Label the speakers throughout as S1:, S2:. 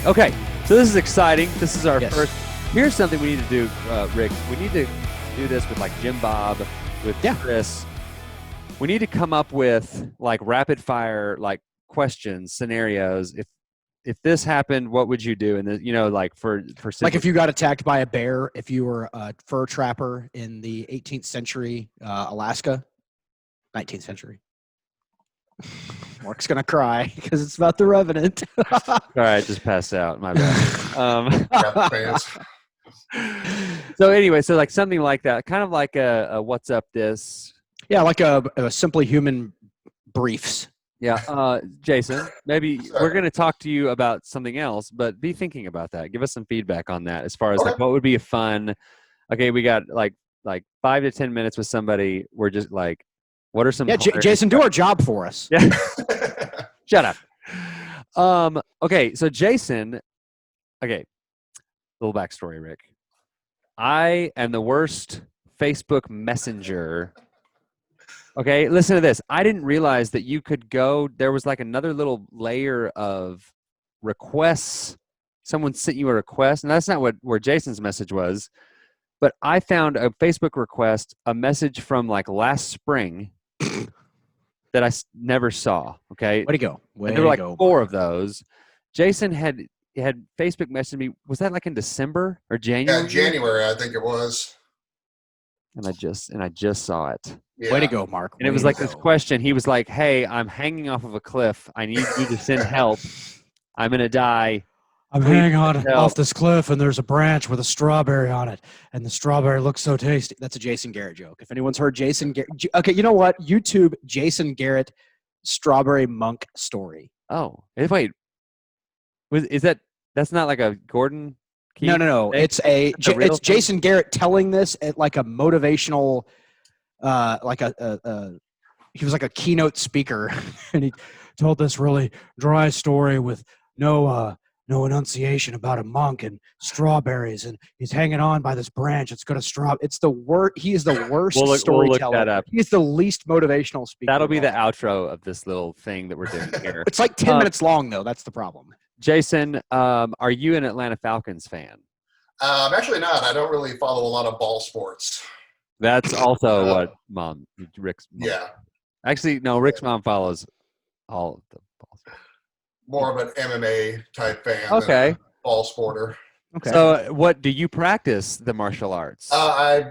S1: Okay, so this is exciting. This is our
S2: Yes.
S1: first. Here's something we need to do, Rick. We need to do this with like Jim Bob, with
S2: Yeah.
S1: Chris. We need to come up with like rapid fire like questions, scenarios. If this happened, what would you do? And like for
S2: Like if you got attacked by a bear, if you were a fur trapper in the 18th century Alaska, 19th century. Mark's gonna cry because it's about the Revenant.
S1: All right, just passed out. My bad.
S3: Got fans.
S1: So anyway, so like something like that, kind of like a what's up this.
S2: Yeah, like a Simply Human briefs.
S1: Yeah, Jason, maybe we're going to talk to you about something else, but be thinking about that. Give us some feedback on that as far as like what would be a fun. Okay, we got like 5 to 10 minutes with somebody. We're just like, what are some?
S2: Yeah, Jason, do our job for us.
S1: Yeah. Shut up. Okay, so Jason. Okay, little backstory, Rick. I am the worst Facebook Messenger. Okay, listen to this. I didn't realize that you could go. There was like another little layer of requests. Someone sent you a request, and that's not where Jason's message was. But I found a Facebook request, a message from like last spring that I never saw. Okay,
S2: Way to go.
S1: And there were like 4 of those. Jason had Facebook messaged me. Was that like in December or January?
S3: Yeah, January, I think it was.
S1: And I just saw it.
S3: Yeah.
S2: Way to go, Mark.
S1: And it was like this question. He was like, "Hey, I'm hanging off of a cliff. I need you to send help. I'm gonna die.
S4: I'm hanging on off this cliff, and there's a branch with a strawberry on it, and the strawberry looks so tasty."
S2: That's a Jason Garrett joke. If anyone's heard Jason Garrett, okay, you know what? YouTube Jason Garrett strawberry monk story.
S1: Oh, wait. That's not like a Gordon Key?
S2: No.
S1: It's
S2: It's Jason Garrett telling this at like a motivational, he was like a keynote speaker,
S4: And he told this really dry story with no enunciation about a monk and strawberries, and he's hanging on by this branch. It's going to straw.
S2: It's the worst. He is the worst
S1: We'll
S2: storyteller.
S1: look that up.
S2: He's the least motivational speaker.
S1: That'll be the outro of this little thing that we're doing here.
S2: It's like 10 minutes long, though. That's the problem.
S1: Jason, are you an Atlanta Falcons fan?
S3: I'm actually not. I don't really follow a lot of ball sports.
S1: That's also what Rick's mom.
S3: Yeah.
S1: Actually, no, Rick's mom follows all of the balls.
S3: More of an MMA type fan
S1: Okay.
S3: than a ball sporter.
S2: Okay.
S1: So what do you practice the martial arts?
S3: I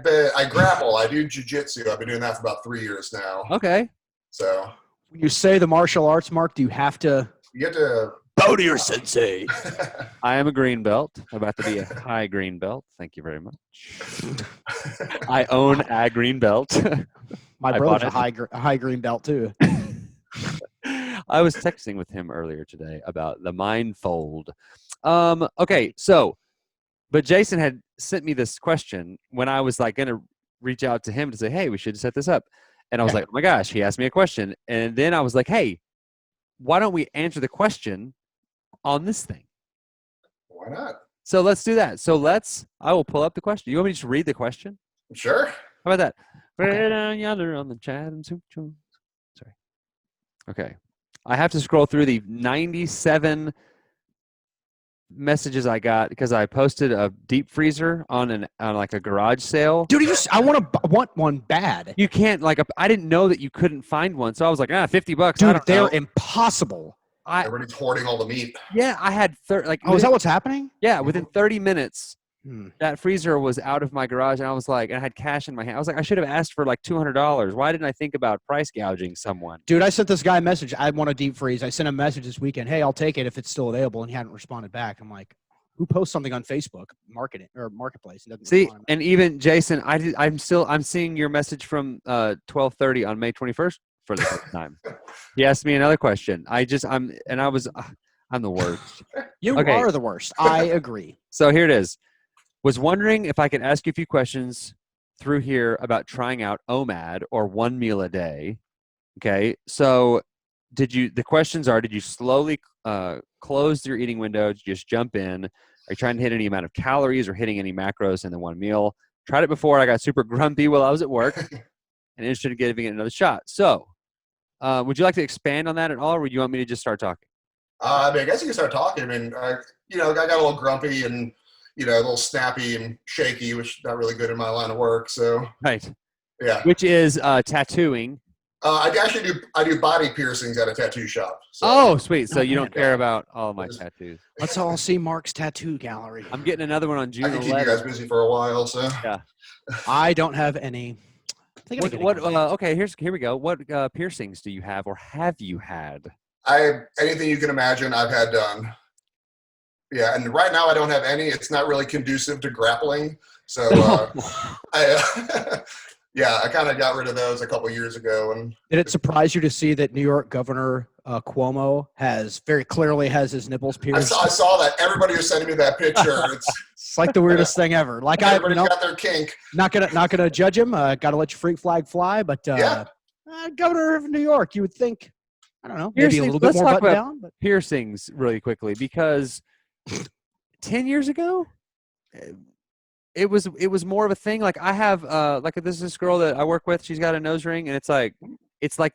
S3: grapple. I do jiu-jitsu. I've been doing that for about 3 years now.
S1: Okay.
S3: So
S2: When you say the martial arts, Mark, do you have to
S3: you get to
S2: bow to your sensei?
S1: I am a green belt. I'm about to be a high green belt. Thank you very much. I own a green belt.
S2: My
S1: I
S2: brother's
S1: bought
S2: a high green belt, too.
S1: I was texting with him earlier today about the Mindfold. Okay, so, but Jason had sent me this question when I was like going to reach out to him to say, hey, we should set this up. And I was like, oh my gosh, he asked me a question. And then I was like, hey, why don't we answer the question on this thing?
S3: Why not?
S1: So let's do that. So I will pull up the question. You want me to just read the question?
S3: Sure.
S1: How about that? Way down yonder on the chat and sorry. Okay. I have to scroll through the 97 messages I got because I posted a deep freezer on like a garage sale.
S2: Dude, I want one bad.
S1: You can't I didn't know that you couldn't find one, so I was like, $50.
S2: Dude, they're impossible.
S3: Everybody's hoarding all the meat.
S1: Yeah, I had
S2: Oh, is that what's happening?
S1: Yeah, within 30 minutes, that freezer was out of my garage, and I was like, and I had cash in my hand. I was like, I should have asked for like $200. Why didn't I think about price gouging someone?
S2: Dude, I sent this guy a message. I want a deep freeze. I sent him a message this weekend. Hey, I'll take it if it's still available, and he hadn't responded back. I'm like, who posts something on Facebook, Marketplace? And doesn't
S1: See,
S2: respond back?
S1: and even Jason, I'm seeing your message from 12:30 on May 21st for the first time. He asked me another question. I'm the worst.
S2: You
S1: Okay.
S2: are the worst. I agree.
S1: So here it is. Was wondering if I could ask you a few questions through here about trying out OMAD or 1 meal a day. Okay. So the questions are, did you slowly close your eating window? Did you just jump in? Are you trying to hit any amount of calories or hitting any macros in the 1 meal? Tried it before. I got super grumpy while I was at work and interested in giving it another shot. So would you like to expand on that at all, or would you want me to just start talking?
S3: I mean, I guess you can start talking. I mean, I got a little grumpy and, a little snappy and shaky, which is not really good in my line of work. So,
S1: Right.
S3: yeah.
S1: Which is tattooing.
S3: I do body piercings at a tattoo shop. So.
S1: Oh, sweet. So
S2: Oh,
S1: you
S2: man.
S1: don't care about all of my tattoos.
S2: Let's all see Mark's tattoo gallery.
S1: I'm getting another one on June
S3: I can keep you guys
S1: 11th.
S3: busy for a while. So.
S1: Yeah.
S2: I don't have any. I think I'm getting one.
S1: Okay, here we go. What piercings do you have or have you had?
S3: Anything you can imagine, I've had done. Yeah, and right now I don't have any. It's not really conducive to grappling. So, I kind of got rid of those a couple years ago. And
S2: Did it surprise you to see that New York Governor Cuomo very clearly has his nipples pierced?
S3: I saw that. Everybody was sending me that picture.
S2: It's like the weirdest thing ever. Like
S3: Everybody's got their kink.
S2: not gonna judge him. Got to let your freak flag fly. But Governor of New York, you would think, I don't know, maybe a little bit
S1: Let's
S2: more
S1: talk
S2: buttoned
S1: about
S2: down. But
S1: piercings really quickly because 10 years ago, it was more of a thing. Like I have this is this girl that I work with. She's got a nose ring, and it's like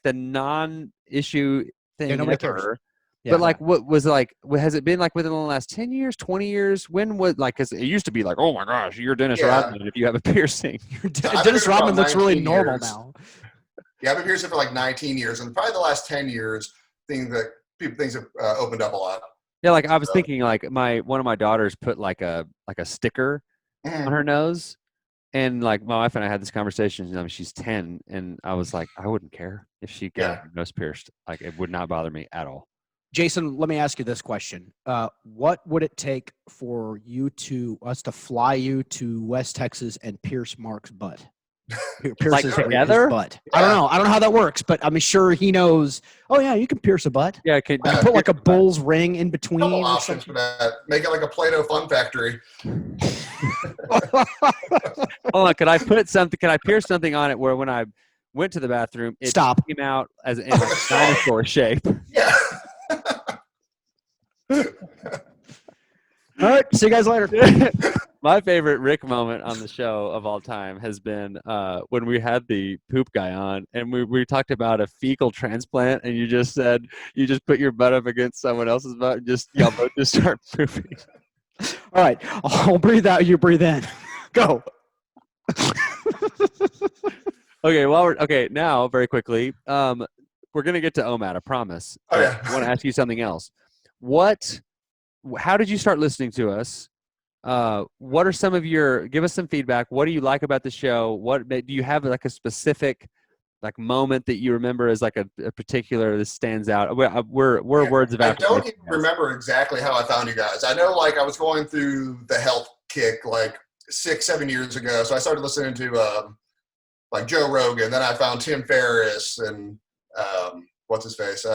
S1: the non-issue thing
S2: nobody cares.
S1: ever.
S2: Yeah.
S1: But like, what was like? Has it been like within the last 10 years, 20 years? When was like? Because it used to be like, oh my gosh, you're Dennis Rodman if you have a piercing.
S2: Dennis Rodman looks really
S3: 19
S2: normal
S3: years.
S2: now.
S3: Yeah, I've been piercing for like 19 years, and probably the last 10 years, things have opened up a lot.
S1: Yeah, like I was thinking, like one of my daughters put like a sticker on her nose, and like my wife and I had this conversation. I mean, she's 10, and I was like, I wouldn't care if she got her nose pierced. Like it would not bother me at all.
S2: Jason, let me ask you this question. What would it take for us to fly you to West Texas and pierce Mark's butt? Pierce
S1: Like
S2: his
S1: together?
S2: butt.
S3: Yeah.
S2: I don't know how that works, but I'm sure he knows. Oh yeah, you can pierce a butt.
S1: Yeah,
S2: You put like a bull's ring in between.
S3: Couple
S2: or
S3: options for that. Make it like a Play-Doh fun factory.
S1: Hold on, Can I pierce something on it where when I went to the bathroom, it
S2: Stop.
S1: came out as in like dinosaur shape?
S3: Yeah.
S2: All right, see you guys later.
S1: My favorite Rick moment on the show of all time has been when we had the poop guy on, and we talked about a fecal transplant, and you just said you just put your butt up against someone else's butt, and y'all both just start pooping.
S2: All right, I'll breathe out, you breathe in. Go.
S1: Okay. Now, very quickly, we're gonna get to OMAD, I promise.
S3: Oh, yeah.
S1: I want to ask you something else. How did you start listening to us? What are some of give us some feedback. What do you like about the show? Do you have like a specific like moment that you remember as like a particular that stands out? We're words of affirmation.
S3: I don't even remember exactly how I found you guys. I know like I was going through the health kick like 6-7 years ago. So I started listening to like Joe Rogan. Then I found Tim Ferriss and what's his face?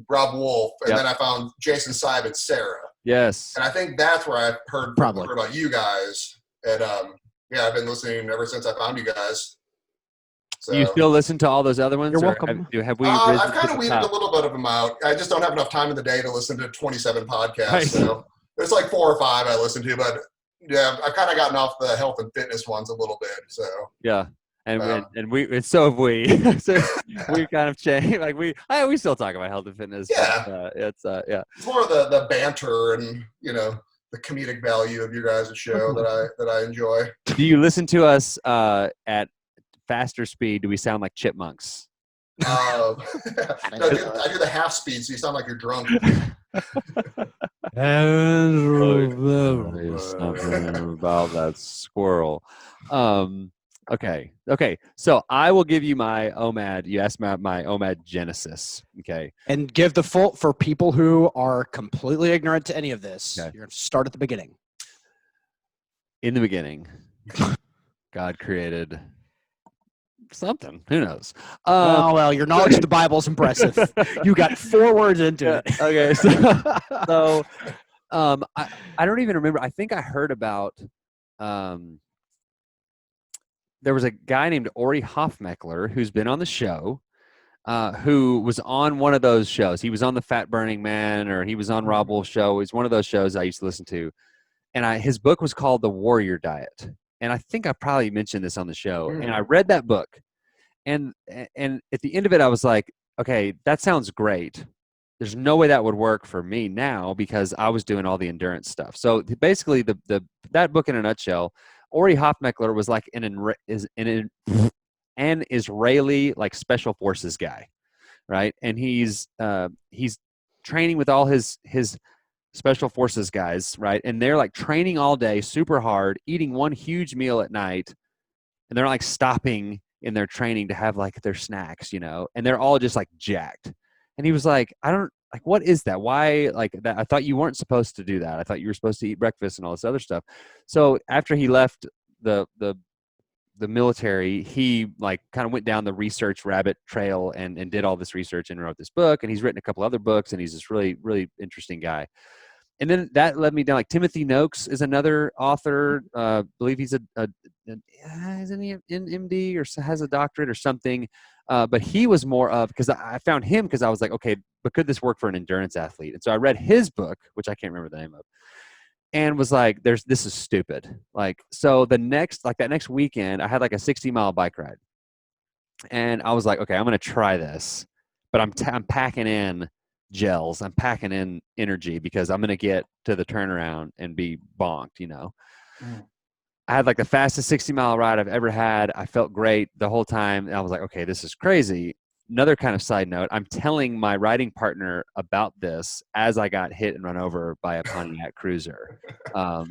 S3: Rob Wolf. And then I found Jason Simon, Sarah.
S1: Yes.
S3: And I think that's where I heard about you guys. And I've been listening ever since I found you guys. So,
S1: do you still listen to all those other ones?
S2: You're
S1: or
S2: welcome.
S1: Have we?
S3: I've kind of weeded a little bit of them out. I just don't have enough time in the day to listen to 27 podcasts.
S1: Right.
S3: So there's like 4 or 5 I listen to, but yeah, I've kind of gotten off the health and fitness ones a little bit. So
S1: yeah. And so have we. So we've kind of changed. Like we still talk about health and fitness.
S3: Yeah.
S1: It's
S3: more of the banter and the comedic value of your guys' show that I enjoy.
S1: Do you listen to us at faster speed? Do we sound like chipmunks?
S3: I do the half speed, so you sound like you're drunk.
S1: Something about that squirrel. Okay. So I will give you my OMAD. You asked my OMAD genesis. Okay.
S2: And give the full for people who are completely ignorant to any of this.
S1: Okay.
S2: You're going to start at the beginning.
S1: In the beginning, God created something. Who knows?
S2: Well, your knowledge of the Bible is impressive. You got 4 words into it.
S1: Okay. So I don't even remember. I think I heard about there was a guy named Ori Hofmeckler who's been on the show, who was on one of those shows. He was on the Fat Burning Man, or he was on Rob Wolf's show. It's one of those shows I used to listen to. And his book was called The Warrior Diet. And I think I probably mentioned this on the show. And I read that book. And at the end of it, I was like, okay, that sounds great. there's no way that would work for me now because I was doing all the endurance stuff. So basically, that book in a nutshell, Ori Hofmeckler was like an Israeli like special forces guy, right? And he's training with all his special forces guys, right? And they're like training all day, super hard, eating one huge meal at night, and they're like stopping in their training to have like their snacks, and they're all just like jacked. And he was like, I don't like, what is that? Why like that? I thought you weren't supposed to do that. I thought you were supposed to eat breakfast and all this other stuff. So after he left the military, he like kind of went down the research rabbit trail and did all this research and wrote this book. And he's written a couple other books, and he's this really, really interesting guy. And then that led me down, like Timothy Noakes is another author. I believe he's isn't he an MD or has a doctorate or something? But he was more of, because I found him because I was like, okay, but could this work for an endurance athlete? And so I read his book, which I can't remember the name of, and was like, this is stupid. Like, so that next weekend, I had like a 60-mile bike ride, and I was like, okay, I'm going to try this, but I'm packing in gels. I'm packing in energy because I'm going to get to the turnaround and be bonked,
S3: Mm.
S1: I had like the fastest 60-mile ride I've ever had. I felt great the whole time. And I was like, okay, this is crazy. Another kind of side note, I'm telling my riding partner about this as I got hit and run over by a Pontiac Cruiser.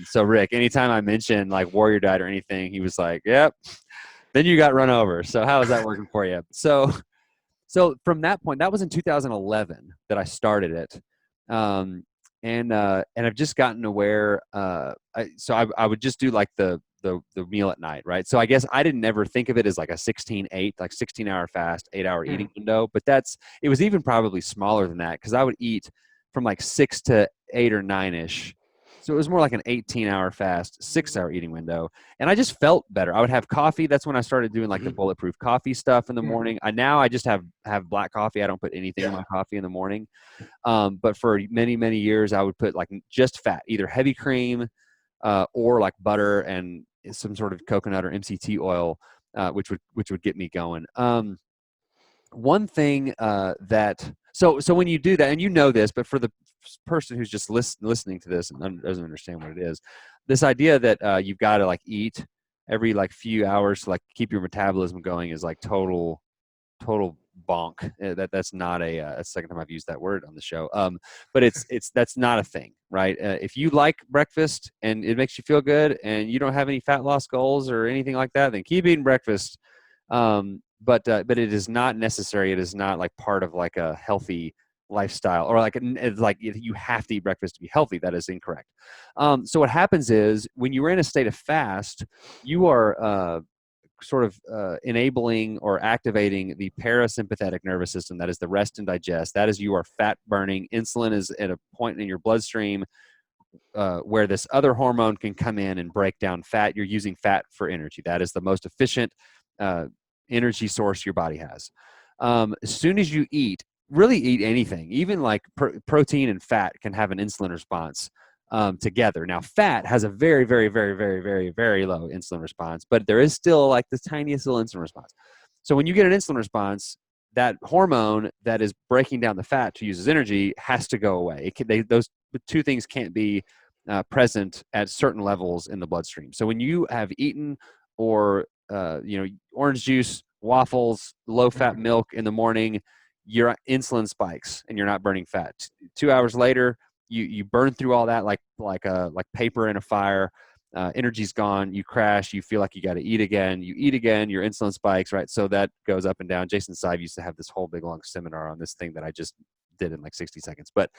S1: So Rick, anytime I mention like Warrior Diet or anything, he was like, yep, then you got run over. So how is that working for you? So from that point, that was in 2011 that I started it. And I've just gotten to where I would just do like the meal at night, right? So I guess I didn't ever think of it as like a 16-8, like 16-hour fast, 8-hour eating window, but it was even probably smaller than that because I would eat from like 6 to 8 or 9-ish. So it was more like an 18-hour fast, 6-hour eating window. And I just felt better. I would have coffee. That's when I started doing like the bulletproof coffee stuff in the morning. I just have black coffee. I don't put anything in my coffee in the morning. But for many, many years, I would put like just fat, either heavy cream or like butter and some sort of coconut or MCT oil, which would get me going. One thing so when you do that, and you know this, but for the person who's just listening to this and doesn't understand what it is, this idea that you've got to like eat every like few hours to like keep your metabolism going is like total bonk. That's not that's the second time I've used that word on the show. But that's not a thing, right? If you like breakfast and it makes you feel good and you don't have any fat loss goals or anything like that, then keep eating breakfast. But it is not necessary. It is not like part of like a healthy lifestyle, or like it's like you have to eat breakfast to be healthy. That is incorrect. So what happens is when you are in a state of fast, you are sort of enabling or activating the parasympathetic nervous system. That is the rest and digest. That is, you are fat burning. Insulin is at a point in your bloodstream where this other hormone can come in and break down fat. You're using fat for energy. That is the most efficient energy source your body has. As soon as you really eat anything, even like protein and fat can have an insulin response together. Now, fat has a very, very, very, very, very, very low insulin response, but there is still like the tiniest little insulin response. So when you get an insulin response, that hormone that is breaking down the fat to use as energy has to go away. Those two things can't be present at certain levels in the bloodstream. So when you have eaten or orange juice, waffles, low-fat milk in the morning, your insulin spikes and you're not burning fat. 2 hours later, you burn through all that like paper in a fire. Energy's gone. You crash. You feel like you got to eat again. You eat again. Your insulin spikes, right? So that goes up and down. Jason Sive used to have this whole big long seminar on this thing that I just did in like 60 seconds. But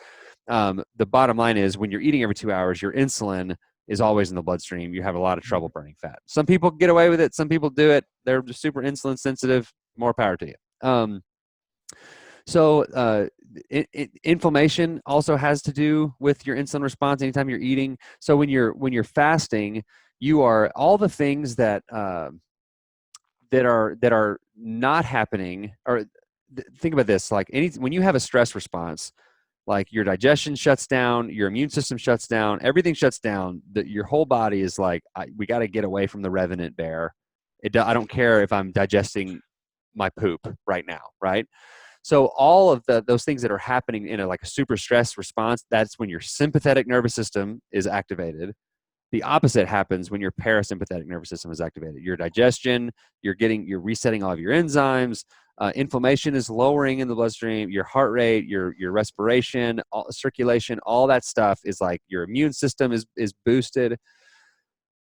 S1: the bottom line is, when you're eating every 2 hours, your insulin is always in the bloodstream. You have a lot of trouble burning fat. Some people get away with it. Some people do it. They're just super insulin sensitive. More power to you. So inflammation also has to do with your insulin response anytime you're eating. So when you're fasting, you are all the things that are not happening. Or think about this: like when you have a stress response, like your digestion shuts down, your immune system shuts down, everything shuts down. Your whole body is like, we got to get away from the revenant bear. I don't care if I'm digesting my poop right now, right? So all of those things that are happening in a super stress response, that's when your sympathetic nervous system is activated. The opposite happens when your parasympathetic nervous system is activated. Your digestion, you're resetting all of your enzymes. Inflammation is lowering in the bloodstream. Your heart rate, your respiration, circulation, all that stuff is like your immune system is boosted.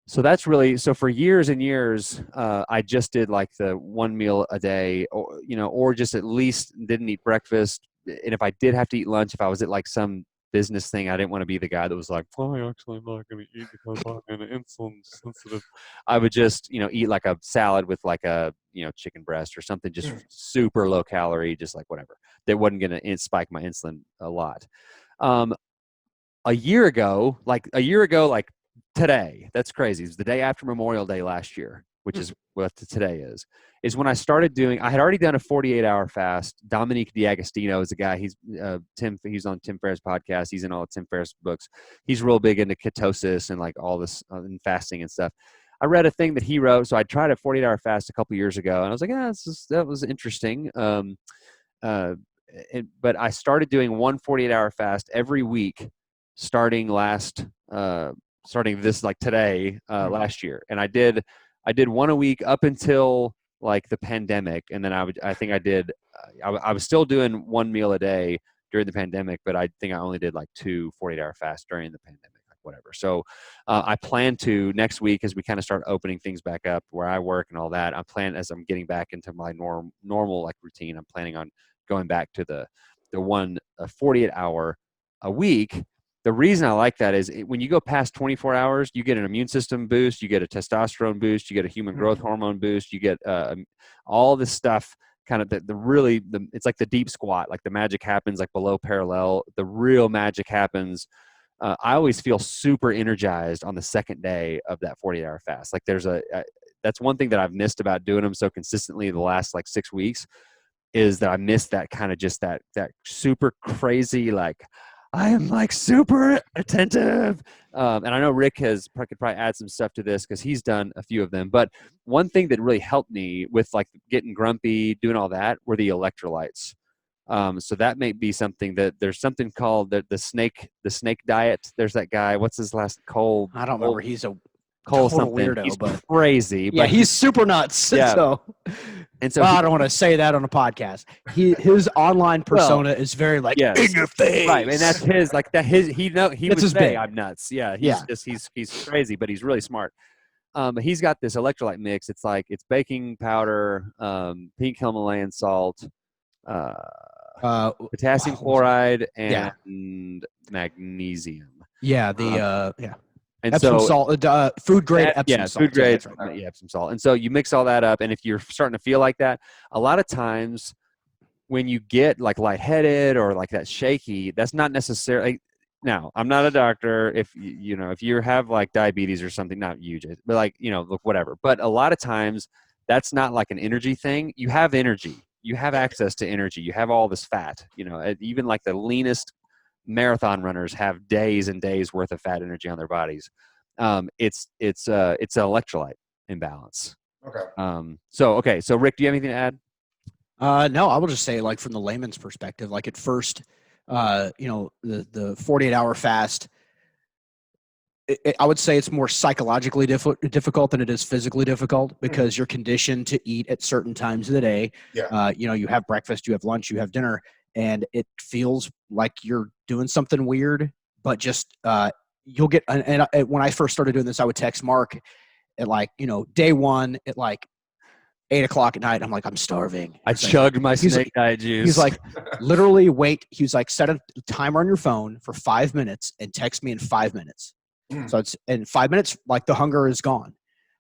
S1: So that's really, so for years and years, I just did like the one meal a day, or just at least didn't eat breakfast. And if I did have to eat lunch, if I was at like some business thing, I didn't want to be the guy that was like, well, I actually am not going to eat because I'm insulin sensitive. I would just, eat like a salad with like a, chicken breast or something just super low calorie, just like whatever. That wasn't going to spike my insulin a lot. A year ago, like today, that's crazy. It was the day after Memorial Day last year, which is what today is when I started I had already done a 48-hour fast. Dominique D'Agostino is a guy. He's he's on Tim Ferriss' podcast. He's in all of Tim Ferriss' books. He's real big into ketosis and like all this and fasting and stuff. I read a thing that he wrote. So I tried a 48-hour fast a couple years ago and I was like, that was interesting. But I started doing one 48-hour fast every week starting this like today, last year. And I did one a week up until like the pandemic. And then I was still doing one meal a day during the pandemic, but I think I only did like 2 48-hour fasts during the pandemic, like whatever. So I plan to next week, as we kind of start opening things back up where I work and all that, as I'm getting back into my normal like routine, I'm planning on going back to the 48-hour a week. The reason I like that is when you go past 24 hours, you get an immune system boost, you get a testosterone boost, you get a human growth hormone boost, you get all this stuff. Kind of it's like the deep squat, like the magic happens like below parallel. The real magic happens. I always feel super energized on the second day of that 48-hour fast. Like that's one thing that I've missed about doing them so consistently the last like 6 weeks, is that I missed that kind of just that super crazy, like I am like super attentive. And I know Rick could probably add some stuff to this because he's done a few of them. But one thing that really helped me with like getting grumpy, doing all that, were the electrolytes. So that may be something that there's something called the snake diet. There's that guy. What's his last? Cole.
S2: I don't remember. He's a
S1: Cole
S2: total
S1: something.
S2: weirdo,
S1: He's
S2: but
S1: crazy.
S2: yeah,
S1: but
S2: he's super nuts.
S1: Yeah.
S2: So,
S1: and so
S2: well, I don't want to say that on a podcast. His online persona is very like
S1: yes.
S2: in your face,
S1: right? And that's his like that. He
S2: That's
S1: would
S2: his
S1: say
S2: bit.
S1: I'm nuts. Yeah,
S2: Yeah.
S1: he's crazy, but he's really smart. He's got this electrolyte mix. It's baking powder, pink Himalayan salt, potassium chloride, and magnesium.
S2: Yeah,
S1: And
S2: Epsom
S1: so
S2: salt, food grade Epsom salt.
S1: food grade,
S2: That's right.
S1: Epsom salt. And so you mix all that up, and if you're starting to feel like that, a lot of times when you get like lightheaded or like that shaky, that's not necessarily. Now, I'm not a doctor. If you have like diabetes or something, not you, but like look, whatever. But a lot of times that's not like an energy thing. You have energy. You have access to energy. You have all this fat. Even like the leanest marathon runners have days and days worth of fat energy on their bodies. It's an electrolyte imbalance.
S3: Okay.
S1: So Rick, do you have anything to add?
S2: No, I will just say, like, from the layman's perspective, like at first, the 48-hour fast, I would say it's more psychologically difficult than it is physically difficult because you're conditioned to eat at certain times of the day.
S3: Yeah.
S2: You have breakfast, you have lunch, you have dinner, and it feels like you're doing something weird, but just you'll get. And when I first started doing this, I would text Mark at day one at 8:00 at night. I'm like, I'm starving.
S1: I chugged my snake diet juice.
S2: He's like, literally wait. He was like, set a timer on your phone for 5 minutes and text me in 5 minutes. So it's in 5 minutes, like the hunger is gone.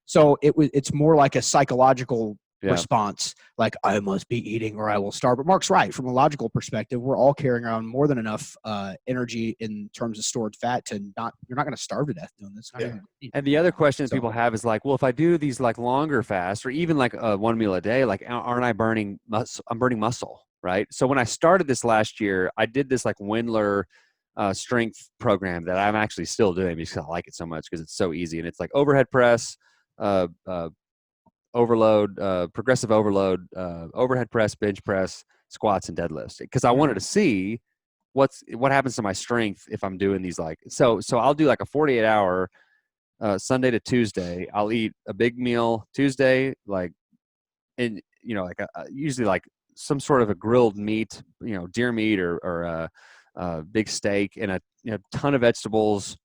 S2: So it's more like a psychological response. Like, I must be eating or I will starve. But Mark's right. From a logical perspective, we're all carrying around more than enough energy in terms of stored fat you're not going to starve to death doing this.
S1: And the other questions people have is like, well, if I do these like longer fasts or even like one meal a day, like aren't I burning muscle? I'm burning muscle, right? So when I started this last year, I did this like Wendler strength program that I'm actually still doing because I like it so much because it's so easy. And it's like overhead press, overload, progressive overload, overhead press, bench press, squats and deadlifts because I wanted to see what happens to my strength if I'm doing these like so I'll do like a 48-hour Sunday to Tuesday. I'll eat a big meal Tuesday, like and like usually like some sort of a grilled meat, deer meat or big steak and a ton of vegetables.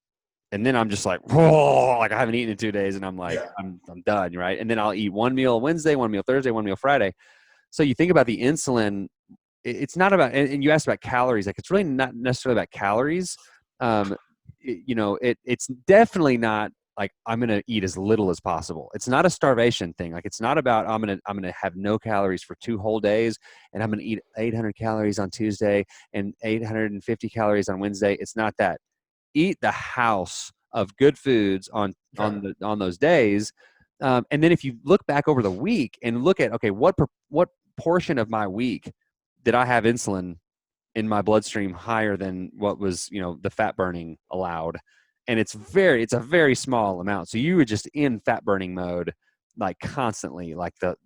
S1: And then I'm just like, whoa, like I haven't eaten in 2 days and I'm like, I'm done. Right. And then I'll eat one meal Wednesday, one meal Thursday, one meal Friday. So you think about the insulin, it's not about, and you asked about calories, like it's really not necessarily about calories. It's definitely not like I'm going to eat as little as possible. It's not a starvation thing. Like it's not about I'm going to have no calories for 2 whole days and I'm going to eat 800 calories on Tuesday and 850 calories on Wednesday. It's not that. Eat the house of good foods on those days. And then if you look back over the week and look at, okay, what portion of my week did I have insulin in my bloodstream higher than what was, the fat burning allowed? And it's a very small amount. So you were just in fat burning mode, like constantly, like that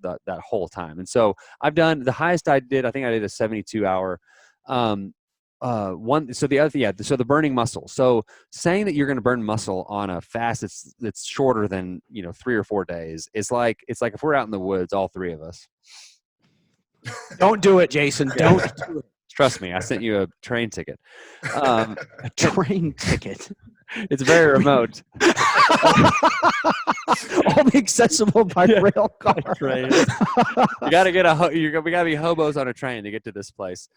S1: whole time. And so I've done the highest I did. I think I did a 72-hour, so the burning muscle. So saying that you're going to burn muscle on a fast that's shorter than 3 or 4 days is like it's like if we're out in the woods, all 3 of us.
S2: Don't do it, Jason. Don't do it.
S1: Trust me, I sent you a train ticket.
S2: A train ticket.
S1: It's very remote.
S2: Only accessible by rail car.
S1: Train. We gotta be hobos on a train to get to this place.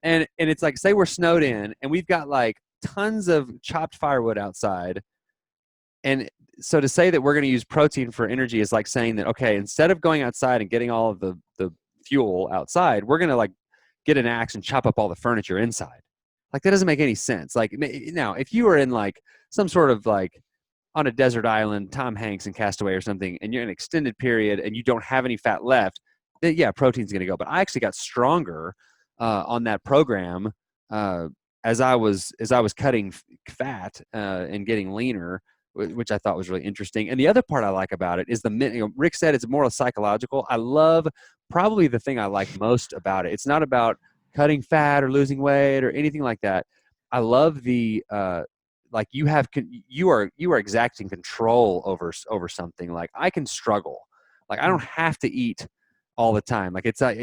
S1: And it's like, say we're snowed in and we've got like tons of chopped firewood outside. And so to say that we're going to use protein for energy is like saying that, okay, instead of going outside and getting all of the fuel outside, we're going to like get an axe and chop up all the furniture inside. Like that doesn't make any sense. Like now, if you were in like some sort of like on a desert island, Tom Hanks and Castaway or something, and you're in an extended period and you don't have any fat left, then yeah, protein's going to go. But I actually got stronger on that program as I was cutting fat and getting leaner, which I thought was really interesting. And the other part I like about it is Rick said it's more psychological. I love probably the thing I like most about it. It's not about cutting fat or losing weight or anything like that. I love the like you are exacting control over something. Like I can struggle. Like I don't have to eat all the time. Like it's I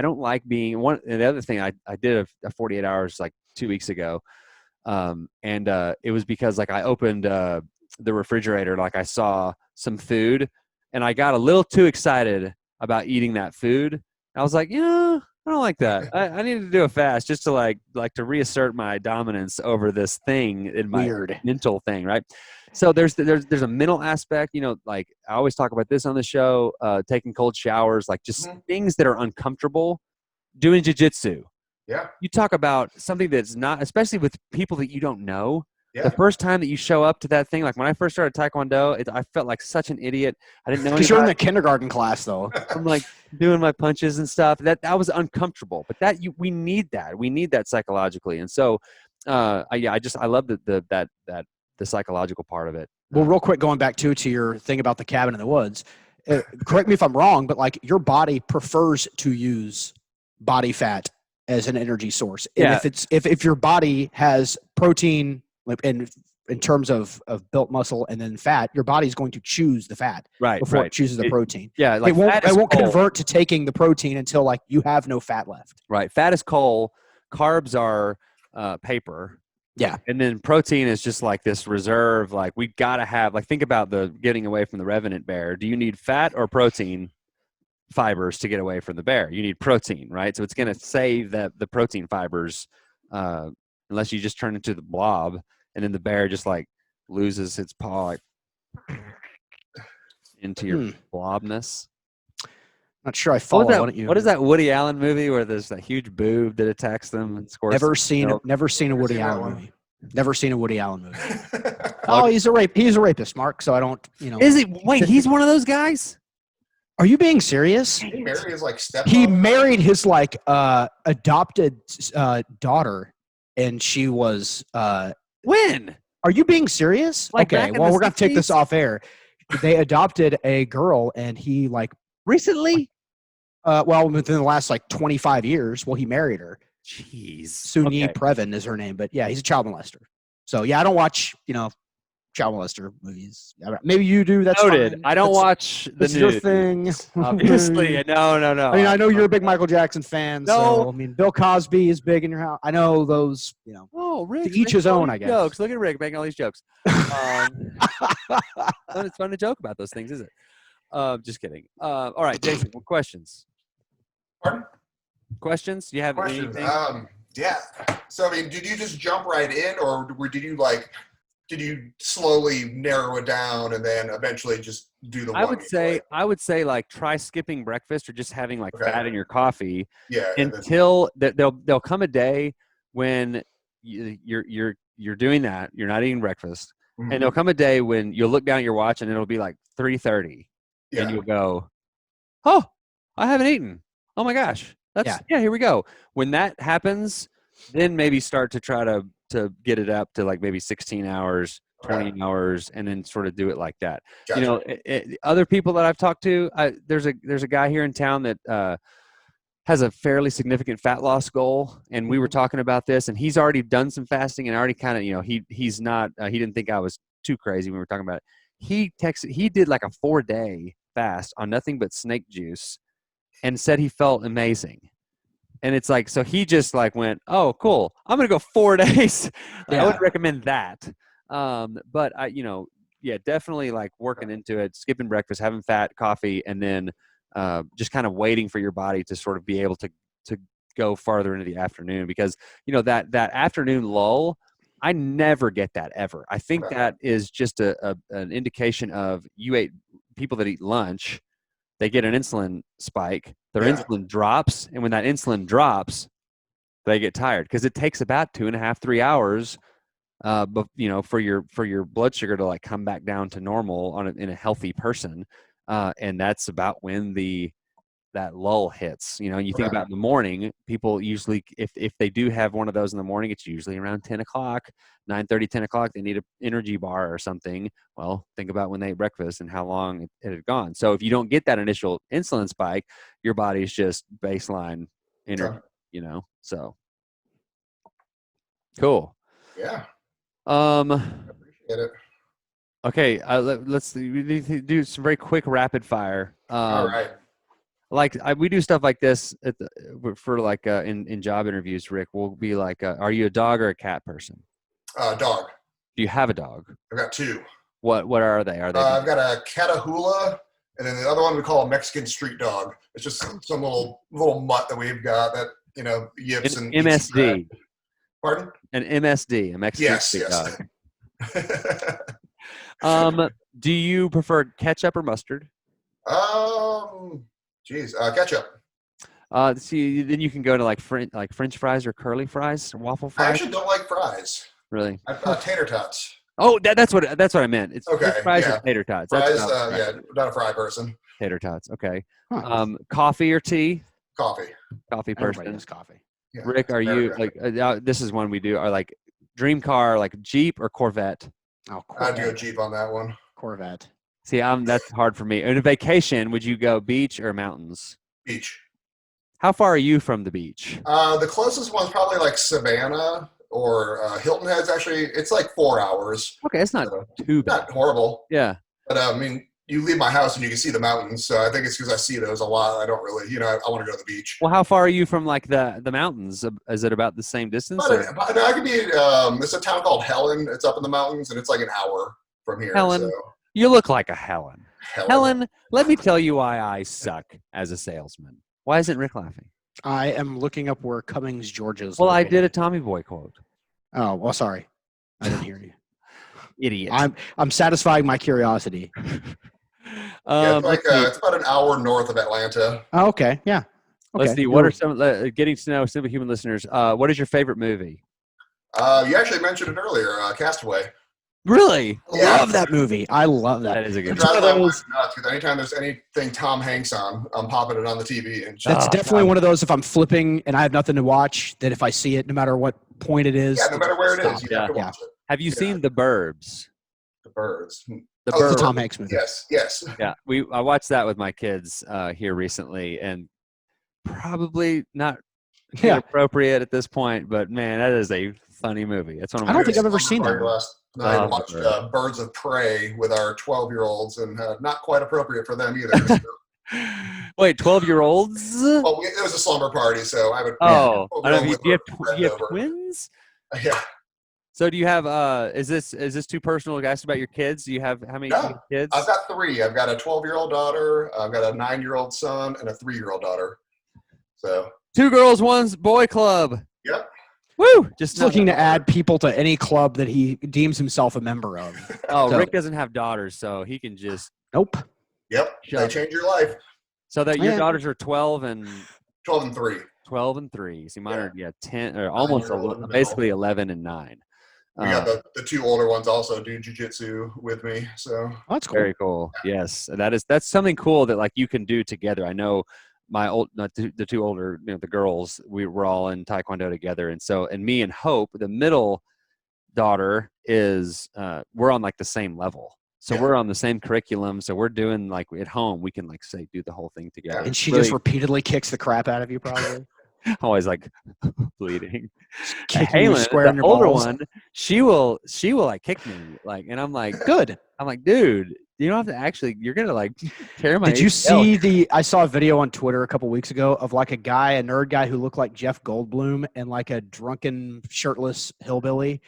S1: don't like being one. And the other thing I did a 48 hours like 2 weeks ago, and it was because like I opened the refrigerator, like I saw some food, and I got a little too excited about eating that food. I was like, I don't like that. I needed to do a fast just to like to reassert my dominance over this thing in my mental thing, right? So there's a mental aspect, like I always talk about this on the show, taking cold showers, like just things that are uncomfortable, doing jiu-jitsu.
S3: Yeah.
S1: You talk about something that's not, especially with people that you don't know. Yeah. The first time that you show up to that thing, like when I first started Taekwondo, I felt like such an idiot. I didn't know
S2: because you're in the kindergarten class, though.
S1: I'm like doing my punches and stuff. That was uncomfortable, but we need that. We need that psychologically, and so I love the psychological part of it.
S2: Well, real quick, going back to your thing about the cabin in the woods. Correct me if I'm wrong, but like your body prefers to use body fat as an energy source, and if your body has protein. In terms of built muscle and then fat, your body's going to choose the fat before it chooses the protein.
S1: Yeah, like
S2: it won't convert to taking the protein until like you have no fat left.
S1: Right, fat is coal, carbs are paper.
S2: Yeah,
S1: and then protein is just like this reserve. Like we gotta have. Like think about the getting away from the revenant bear. Do you need fat or protein fibers to get away from the bear? You need protein, right? So it's gonna save the protein fibers unless you just turn into the blob. And then the bear just like loses its paw like into your blobness.
S2: Not sure I follow.
S1: What is that Woody Allen movie where there's that huge boob that attacks them and scores?
S2: Never seen a Woody Allen movie. Never seen a Woody Allen movie. Oh, he's a rapist, Mark. So I don't,
S1: Is he? Wait, he's one of those guys?
S2: Are you being serious?
S3: He married his stepmom.
S2: He married his adopted daughter, and she was.
S1: When?
S2: Are you being serious? Okay, well, we're going to take this off air. They adopted a girl, and he,
S1: recently?
S2: Well, within the last like 25 years, well, he married her.
S1: Jeez.
S2: Sunyi
S1: Okay.
S2: Previn is her name, but yeah, he's a child molester. So yeah, I don't watch child molester movies. Maybe you do. That's
S1: Noted.
S2: fine.
S1: I don't watch the
S2: That's your
S1: news.
S2: thing.
S1: Obviously, no.
S2: I mean, I know you're a big Michael Jackson fan.
S1: No.
S2: So I mean, Bill Cosby is big in your house. I know those.
S1: Oh, Rick.
S2: To each his own, I guess.
S1: Jokes. Look at Rick making all these jokes. It's fun to joke about those things, is it? Just kidding. All right, Jason. What questions?
S3: Pardon?
S1: Questions? Do you have
S3: Questions.
S1: anything?
S3: Yeah. So I mean, did you just jump right in, or did you slowly narrow it down and then eventually just do the?
S1: I would say like try skipping breakfast or just having like
S3: Okay.
S1: fat in your coffee
S3: Yeah.
S1: until there'll come a day when you're doing that. You're not eating breakfast,
S3: Mhm.
S1: and there'll come a day when you'll look down at your watch and it'll be like 3:30,
S3: Yeah.
S1: and you'll go, "Oh, I haven't eaten. Oh my gosh, here we go." When that happens, then maybe start to try to get it up to like maybe 16 hours, 20 hours, and then sort of do it like that.
S3: Gotcha.
S1: Other people that I've talked to, there's a guy here in town that has a fairly significant fat loss goal, and we were talking about this, and he's already done some fasting and already kind of, he's not, he didn't think I was too crazy when we were talking about it. He did like a 4-day fast on nothing but snake juice and said he felt amazing. And it's like, so he just like went, oh, cool, I'm going to go 4 days. I would recommend that. But definitely like working into it, skipping breakfast, having fat, coffee, and then just kind of waiting for your body to sort of be able to go farther into the afternoon, because that afternoon lull, I never get that ever. I think that is just an indication of people that eat lunch, they get an insulin spike, their insulin drops, and when that insulin drops, they get tired because it takes about 2.5, 3 hours but for your blood sugar to like come back down to normal in a healthy person, and that's about when that lull hits. You think about in the morning, people usually, if they do have one of those in the morning, it's usually around 10 o'clock, 9:30, 10 o'clock. They need an energy bar or something. Well, think about when they ate breakfast and how long it had gone. So if you don't get that initial insulin spike, your body's just baseline energy. So cool.
S3: Yeah.
S1: Appreciate
S3: it.
S1: Okay, let's we need to do some very quick rapid fire.
S3: All right.
S1: Like we do stuff like this for like in job interviews. Rick, we'll be like, "Are you a dog or a cat person?"
S3: Dog.
S1: Do you have a dog?
S3: I've got 2.
S1: What are they? Are they?
S3: I've got a Catahoula, and then the other one we call a Mexican street dog. It's just some little mutt that we've got that yips and
S1: MSD.
S3: Pardon?
S1: An MSD, a Mexican street dog. Do you prefer ketchup or mustard?
S3: Ketchup.
S1: See, then you can go to like French fries or curly fries or waffle fries.
S3: I actually don't like fries.
S1: Really?
S3: Tater tots.
S1: Oh, that's what I meant. It's
S3: okay.
S1: French fries or tater tots.
S3: Fries, not a fry person.
S1: Tater tots. Okay. Coffee or tea?
S3: Coffee.
S1: Coffee person.
S2: Everybody has coffee.
S1: Yeah, Rick, are you like? This is one we do. Are like dream car, like Jeep or Corvette?
S2: Oh, Corvette.
S3: I'd go Jeep on that one.
S2: Corvette.
S1: See, that's hard for me. On a vacation, would you go beach or mountains?
S3: Beach.
S1: How far are you from the beach?
S3: The closest one's probably like Savannah or Hilton Head's. Actually, it's like 4 hours.
S1: Okay, it's not too bad.
S3: Not horrible.
S1: Yeah.
S3: But I mean, you leave my house and you can see the mountains. So I think it's because I see those a lot. I don't really, I want to go to the beach.
S1: Well, how far are you from like the mountains? Is it about the same distance?
S3: No, I could be. It's a town called Helen. It's up in the mountains, and it's like an hour from here.
S1: Helen,
S3: so.
S1: You look like a Helen. Helen, let me tell you why I suck as a salesman. Why isn't Rick laughing?
S2: I am looking up where Cummings, Georgia is.
S1: Well, I did a Tommy Boy quote.
S2: Oh, well, sorry. I didn't hear you.
S1: Idiot.
S2: I'm satisfying my curiosity.
S3: It's about an hour north of Atlanta.
S2: Oh, okay. Yeah. Okay.
S1: Let's see. What are some getting to know Superhuman listeners? What is your favorite movie?
S3: You actually mentioned it earlier, Castaway.
S1: Really?
S2: I love that movie. I love that.
S1: That is a good
S3: movie. Anytime there's anything Tom Hanks on, I'm popping it on the TV. And
S2: that's definitely one of those, if I'm flipping and I have nothing to watch, that if I see it, no matter what point it is.
S3: Yeah, no matter where it is, you have to watch it.
S1: Have you seen The Burbs?
S3: The Birds.
S1: The Burbs.
S2: The Tom Hanks movie.
S3: Yes.
S1: Yeah, I watched that with my kids here recently, and probably not
S2: Yeah.
S1: appropriate at this point, but man, that is a funny movie. It's one of
S2: I
S1: my
S2: don't think I've ever
S3: Slumber
S2: seen
S3: Party
S2: that.
S3: last night.
S1: Oh,
S3: Watched
S1: sure.
S3: Birds of Prey with our 12-year-olds, and not quite appropriate for them either. So.
S1: Wait, 12-year-olds?
S3: Well, it was a slumber party, so I would.
S1: Oh, I don't know.
S3: 12-year-old
S1: Do
S3: with
S1: you have,
S3: her friend
S1: you have
S3: over.
S1: twins?
S3: Yeah.
S1: So do you have? Is this too personal to ask about your kids? Do you have how many
S3: No,
S1: kids?
S3: I've got 3. I've got a 12-year-old daughter, I've got a 9-year-old son, and a 3-year-old daughter. So.
S1: 2 girls, 1 boy club.
S3: Yep.
S1: Woo!
S2: Just looking to add people to any club that he deems himself a member of.
S1: Oh,
S2: So-
S1: Rick doesn't have daughters, so he can just.
S2: Nope.
S3: Yep. They change your life.
S1: So that your
S2: Yeah.
S1: daughters are 12 and
S3: 12 and 3.
S1: 12 and 3. See, mine are 10 or
S3: 9
S1: almost
S3: year old in the
S1: basically 11 and 9.
S3: We got the 2 older ones also do jujitsu with me. So.
S2: Oh, that's cool.
S1: Very cool. Yes, that's something cool that like you can do together. I know the 2 older, the girls, we were all in Taekwondo together, and me and Hope, the middle daughter, is we're on like the same level. So
S3: Yeah.
S1: we're on the same curriculum. So we're doing like at home, we can like say do the whole thing together.
S2: And she
S1: Really,
S2: just repeatedly kicks the crap out of you, probably.
S1: always like bleeding.
S2: Kicking you
S1: Halen,
S2: square
S1: the
S2: in your
S1: older
S2: balls.
S1: one, she will like kick me like, and I'm like,
S2: Good.
S1: dude, you don't have to actually. You're gonna like tear my.
S2: Did you
S1: ACL.
S2: see I saw a video on Twitter a couple weeks ago of like a nerd guy who looked like Jeff Goldblum and like a drunken, shirtless hillbilly.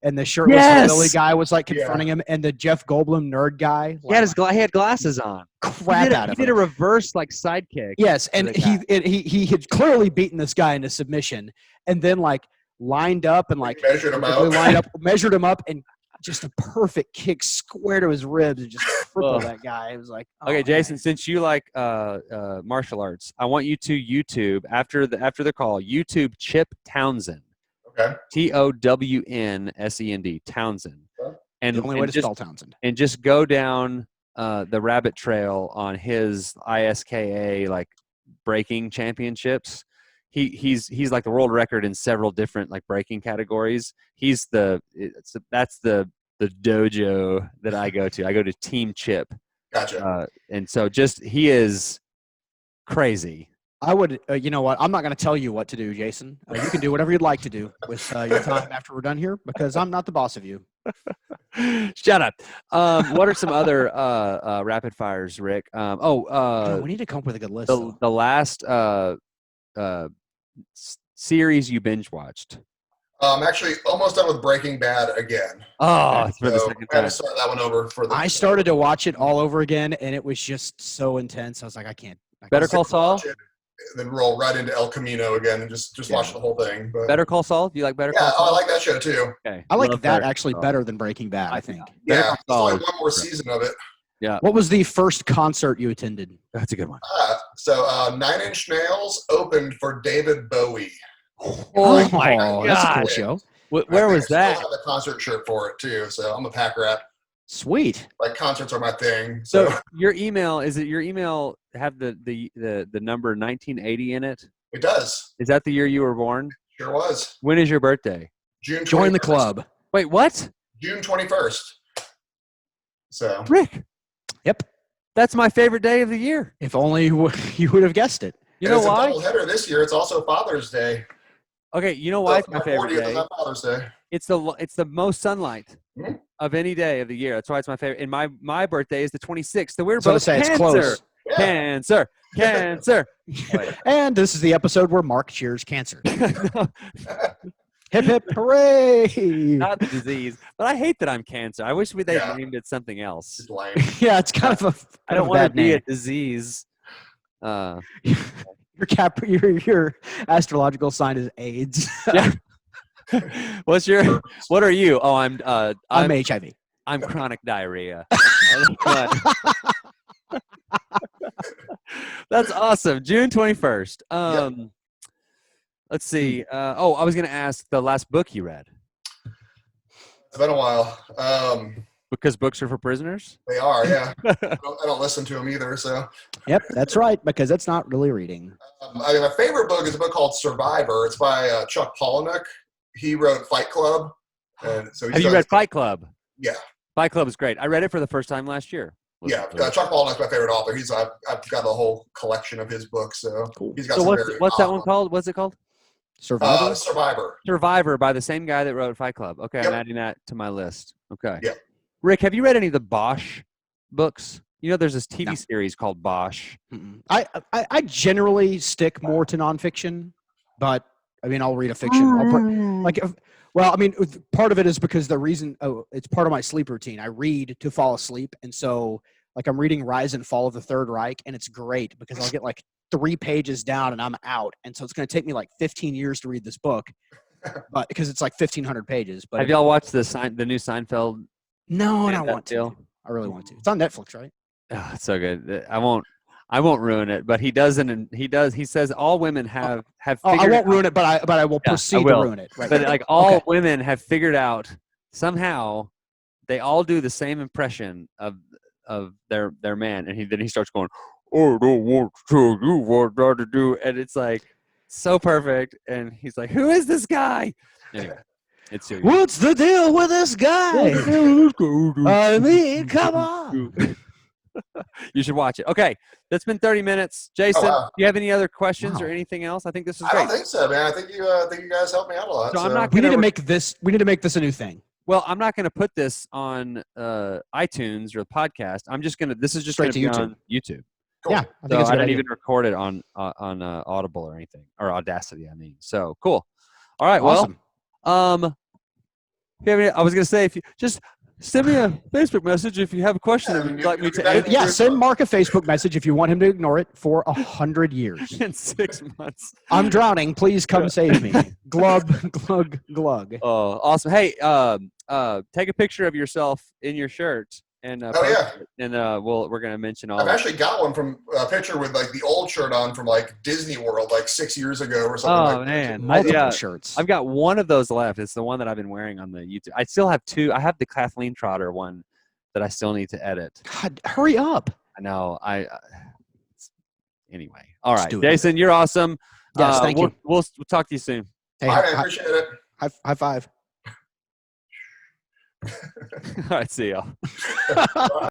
S2: And the shirtless
S1: Yes!
S2: hillbilly guy was like
S3: Yeah.
S2: confronting him, and the Jeff Goldblum nerd guy
S1: He had glasses on.
S2: crap out of
S1: He did
S2: him.
S1: a reverse like sidekick.
S2: Yes, and
S1: the guy.
S2: he had clearly beaten this guy into submission, and then like lined up and like
S3: Measured him
S2: perfectly
S3: out.
S2: lined up, measured him up, and just a perfect kick square to his ribs and just crippled
S1: Ugh.
S2: that guy. It was like, oh,
S1: Okay, Jason,
S2: man.
S1: since you like martial arts, I want you to YouTube after the call. YouTube Chip Townsend.
S3: Okay.
S1: TOWNSEND Townsend.
S3: Okay.
S1: And
S2: The only way
S1: and
S2: to
S1: just
S2: spell Townsend.
S1: and just go down the rabbit trail on his ISKA like breaking championships. He's like the world record in several different like breaking categories. That's the dojo that I go to. I go to Team Chip,
S3: Gotcha.
S1: and so just he is crazy.
S2: I would, you know what? I'm not going to tell you what to do, Jason. You can do whatever you'd like to do with your time after we're done here, because I'm not the boss of you.
S1: Shut up. What are some other rapid fires, Rick?
S2: No, we need to come up with a good list. though.
S1: The last series you binge watched.
S3: I'm actually almost done with Breaking Bad again.
S1: Oh, it's for the
S3: So
S1: second
S3: I had
S1: time.
S3: to start that one over for the.
S2: I started to watch it all over again, and it was just so intense. I was like, I can't.
S1: Better Call Saul.
S3: Watch it, then roll right into El Camino again and just watch the whole thing. But
S1: Better Call Saul. Do you like Better
S3: yeah,
S1: Call Saul?
S3: I like that show too.
S1: Okay.
S2: I like
S1: Love
S2: that
S1: Better
S2: actually
S1: Call Saul.
S2: better than Breaking Bad, I think.
S3: Yeah,
S1: Better
S3: there's
S1: Call
S3: only
S1: Saul.
S3: one more season of it.
S2: What was the first concert you attended?
S1: That's a good one.
S3: So 9 Inch Nails opened for David Bowie.
S1: Oh my
S2: That's a
S1: God.
S2: cool show.
S1: Where was
S3: I still
S1: that?
S3: have the concert shirt for it too. So I'm a pack rat.
S2: Sweet.
S3: Like concerts are my thing.
S1: So
S3: So
S1: your email have the number 1980 in it?
S3: it does.
S1: Is that the year you were born?
S3: Sure was.
S1: When is your birthday?
S3: June.
S2: Join the
S3: 21st.
S2: club.
S1: Wait, what?
S3: June 21st. So
S1: Rick,
S2: Yep.
S1: that's my favorite day of the year.
S2: If only you would have guessed it.
S1: You
S3: and
S1: know
S3: it's
S1: why?
S3: a double header this year. It's also Father's Day.
S1: Okay, you know why it's
S3: So
S1: my
S3: our
S1: favorite
S3: 40th is
S1: day?
S3: on Father's Day.
S1: It's the most sunlight
S3: Mhm.
S1: of any day of the year. That's why it's my favorite. And my birthday is the 26th. So we're
S2: So to
S1: both
S2: say it's
S1: cancer.
S2: close.
S3: Yeah.
S1: Cancer. Cancer. Wait.
S2: And this is the episode where Mark cheers cancer.
S1: No,
S2: Hip hip hooray!
S1: not the disease. But I hate that I'm cancer. I wish they
S3: Yeah.
S1: named it something else.
S3: It's lame.
S2: Yeah, it's kind of a.
S1: I don't
S2: want
S1: want to be a disease.
S2: Your astrological sign is AIDS.
S1: Yeah. What are you? Oh, I'm
S2: I'm HIV.
S1: I'm chronic diarrhea. That's awesome. June 21st. Let's see. I was going to ask the last book you read.
S3: It's been a while.
S1: Because books are for prisoners?
S3: They are, yeah. I don't listen to them either. So
S2: Yep, that's right, because that's not really reading.
S3: my favorite book is a book called Survivor. It's by Chuck Palahniuk. He wrote Fight Club. And so he's
S1: Have you
S3: done-
S1: read Fight Club?
S3: Yeah.
S1: Fight Club is great. I read it for the first time last year.
S3: Yeah, Chuck Palahniuk's my favorite author. I've got a whole collection of his books, so
S2: Cool.
S3: he's got
S1: So
S3: some
S1: what's that one called? What's it called?
S2: Survivor.
S3: Survivor.
S1: Survivor by the same guy that wrote Fight Club. Okay,
S3: Yep.
S1: I'm adding that to my list. Okay.
S3: Yep.
S1: Rick, have you read any of the Bosch books? You know, there's this TV
S2: No.
S1: series called Bosch.
S2: I generally stick more to nonfiction, but I mean, I'll read a fiction. Part of it is because it's part of my sleep routine. I read to fall asleep, and so like I'm reading Rise and Fall of the Third Reich, and it's great because I'll get like 3 pages down and I'm out, and so it's going to take me like 15 years to read this book, but because it's like 1,500 pages. But
S1: Have y'all watched the new Seinfeld?
S2: No, and I
S1: that
S2: want to.
S1: deal?
S2: I really want to. It's on Netflix, right?
S1: Oh, it's so good. I won't ruin it, but he doesn't. And he says all women have
S2: Oh, I
S1: figured
S2: won't ruin
S1: out,
S2: it, but I will proceed to
S1: will.
S2: ruin it. Right.
S1: But like all
S2: Okay.
S1: women have figured out somehow they all do the same impression of their man, and then he starts going, "I don't want to tell you what not to do," and it's like so perfect. And he's like, "Who is this guy?" Anyway, it's so good.
S2: What's the deal with this guy? I mean, come on.
S1: You should watch it. Okay, that's been 30 minutes. Jason,
S3: wow.
S1: do you have any other questions or
S2: Wow.
S1: anything else? I think this is
S3: I
S1: great.
S3: don't think so, man. I think you guys helped me out a lot.
S1: So I'm not
S2: We
S1: gonna
S2: need to make this. We need to make this a new thing.
S1: Well, I'm not going to put this on iTunes or the podcast. I'm just going to. This is just going
S2: Straight
S1: to
S2: to
S1: be
S2: YouTube.
S1: on YouTube.
S3: Cool.
S2: Yeah, I think
S1: So
S2: it's a
S1: I
S2: good
S1: didn't
S2: idea.
S1: even record it on Audible or anything, or Audacity. I mean, so cool. All right.
S2: Awesome.
S1: Well, I was going to say, if you just send me a Facebook message if you have a question that you'd like me to answer
S2: Yeah, send Mark a Facebook message if you want him to ignore it for 100 years.
S1: in 6 months.
S2: I'm drowning. Please come save me. Glug, glug, glug.
S1: Oh, awesome! Hey, take a picture of yourself in your shirt and post it, and we're going to mention all.
S3: I've actually got one from a picture with like the old shirt on from like Disney World like 6 years ago or something.
S1: Oh
S3: like
S1: man,
S2: Multiple shirts.
S1: I've got one of those left. It's the one that I've been wearing on the YouTube. I still have 2. I have the Kathleen Trotter one that I still need to edit.
S2: God, hurry up.
S1: I know. Anyway. All right,
S2: Let's do it.
S1: Jason, you're awesome.
S2: Yes, thank you.
S1: We'll talk to you soon.
S2: Hey,
S3: All right, I appreciate it.
S2: high five.
S1: All right, see y'all.